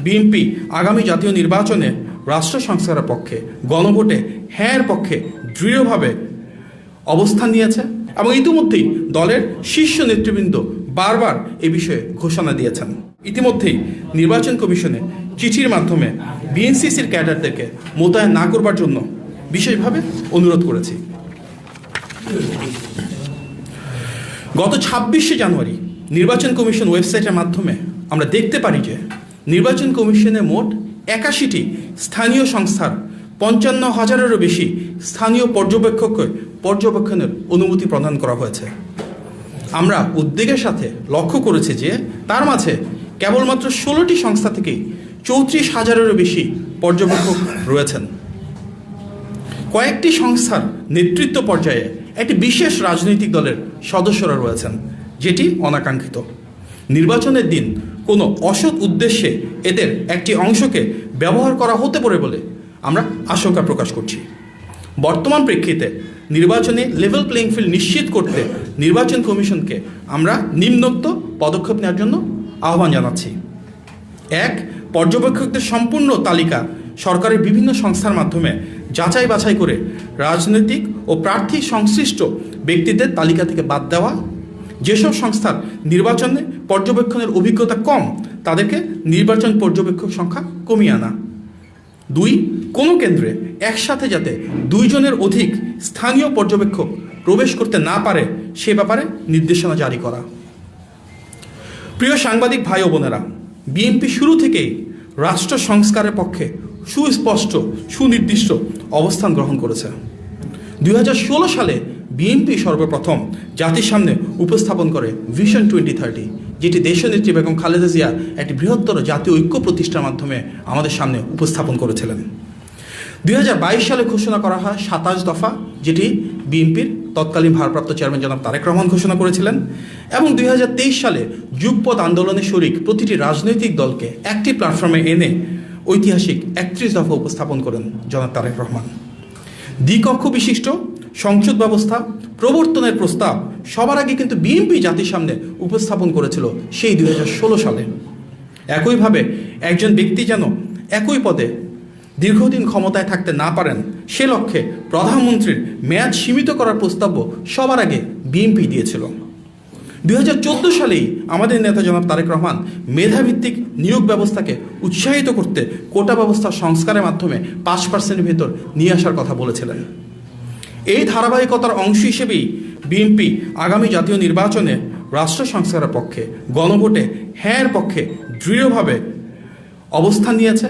BNP আগামী জাতীয় নির্বাচনে রাষ্ট্র সংস্কারের পক্ষে, গণভোটে হ্যাঁর পক্ষে দৃঢ়ভাবে অবস্থান নিয়েছে এবং ইতিমধ্যেই দলের শীর্ষ নেতৃবৃন্দ বারবার এ বিষয়ে ঘোষণা দিয়েছেন। ইতিমধ্যেই নির্বাচন কমিশনে চিঠির মাধ্যমে বিএনসিসির ক্যাডারদেরকে মোতায়েন না করবার জন্য বিশেষভাবে অনুরোধ করেছি। গত 26শে জানুয়ারি নির্বাচন কমিশন ওয়েবসাইটের মাধ্যমে আমরা দেখতে পারি যে নির্বাচন কমিশনে মোট 81টি স্থানীয় সংস্থার 55,000-এরও বেশি স্থানীয় পর্যবেক্ষককে পর্যবেক্ষণের অনুমতি প্রদান করা হয়েছে। আমরা উদ্বেগের সাথে লক্ষ্য করেছি যে তার মাঝে কেবলমাত্র 16টি সংস্থা থেকেই 34,000-এরও বেশি পর্যবেক্ষক রয়েছেন। কয়েকটি সংস্থার নেতৃত্ব পর্যায়ে একটি বিশেষ রাজনৈতিক দলের সদস্যরা রয়েছেন, যেটি অনাকাঙ্ক্ষিত। নির্বাচনের দিন কোনো অসৎ উদ্দেশ্যে এদের একটি অংশকে ব্যবহার করা হতে পারে বলে আমরা আশঙ্কা প্রকাশ করছি। বর্তমান প্রেক্ষিতে নির্বাচনে লেভেল প্লেইং ফিল্ড নিশ্চিত করতে নির্বাচন কমিশনকে আমরা নিম্নোক্ত পদক্ষেপ নেওয়ার জন্য আহ্বান জানাচ্ছি। 1. পর্যবেক্ষকদের সম্পূর্ণ তালিকা সরকারের বিভিন্ন সংস্থার মাধ্যমে যাচাই বাছাই করে রাজনৈতিক ও প্রার্থী সংশ্লিষ্ট ব্যক্তিদের তালিকা থেকে বাদ দেওয়া। যেসব সংস্থার নির্বাচনে পর্যবেক্ষণের অভিজ্ঞতা কম তাদেরকে নির্বাচন পর্যবেক্ষক সংখ্যা কমিয়ে আনা। 2. কোনো কেন্দ্রে একসাথে যাতে 2 জনের অধিক স্থানীয় পর্যবেক্ষক প্রবেশ করতে না পারে সে ব্যাপারে নির্দেশনা জারি করা। প্রিয় সাংবাদিক ভাই ও বোনেরা, বিএনপি শুরু থেকেই রাষ্ট্র সংস্কারের পক্ষে সুস্পষ্ট সুনির্দিষ্ট অবস্থান গ্রহণ করেছে। 2016 সালে বিএনপি সর্বপ্রথম জাতির সামনে উপস্থাপন করে ভিশন 2030, যেটি দেশনেত্রী বেগম খালেদা জিয়া একটি বৃহত্তর জাতীয় ঐক্য প্রতিষ্ঠার মাধ্যমে আমাদের সামনে উপস্থাপন করেছিলেন। 2022 সালে ঘোষণা করা হয় 27 দফা, যেটি বিএনপির তৎকালীন ভারপ্রাপ্ত চেয়ারম্যান জনাব তারেক রহমান ঘোষণা করেছিলেন। এবং 2023 সালে যুগপৎ আন্দোলনে শরিক প্রতিটি রাজনৈতিক দলকে একটি প্ল্যাটফর্মে এনে ঐতিহাসিক 31 দফা উপস্থাপন করেন জনাব তারেক রহমান। দ্বিকক্ষ বিশিষ্ট সংসদ ব্যবস্থা প্রবর্তনের প্রস্তাব সবার আগে কিন্তু বিএনপি জাতির সামনে উপস্থাপন করেছিল সেই 2016 সালে। একইভাবে একজন ব্যক্তি যেন একই পদে দীর্ঘদিন ক্ষমতায় থাকতে না পারেন সে লক্ষ্যে প্রধানমন্ত্রীর মেয়াদ সীমিত করার প্রস্তাব সবার আগে বিএনপি দিয়েছিল। 2014 সালেই আমাদের নেতা জনাব তারেক রহমান মেধাভিত্তিক নিয়োগ ব্যবস্থাকে উৎসাহিত করতে কোটা ব্যবস্থা সংস্কারের মাধ্যমে 5% ভেতর নিয়ে আসার কথা বলেছিলেন। এই ধারাবাহিকতার অংশ হিসেবেই বিএনপি আগামী জাতীয় নির্বাচনে রাষ্ট্র সংস্কারের পক্ষে, গণভোটে হ্যাঁর পক্ষে দৃঢ়ভাবে অবস্থান নিয়েছে,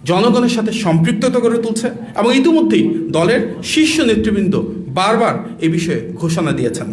জনগণের সাথে সম্পৃক্ততা গড়ে তুলছে এবং ইতিমধ্যেই দলের শীর্ষ নেতৃবৃন্দ বারবার এ বিষয়ে ঘোষণা দিয়েছেন।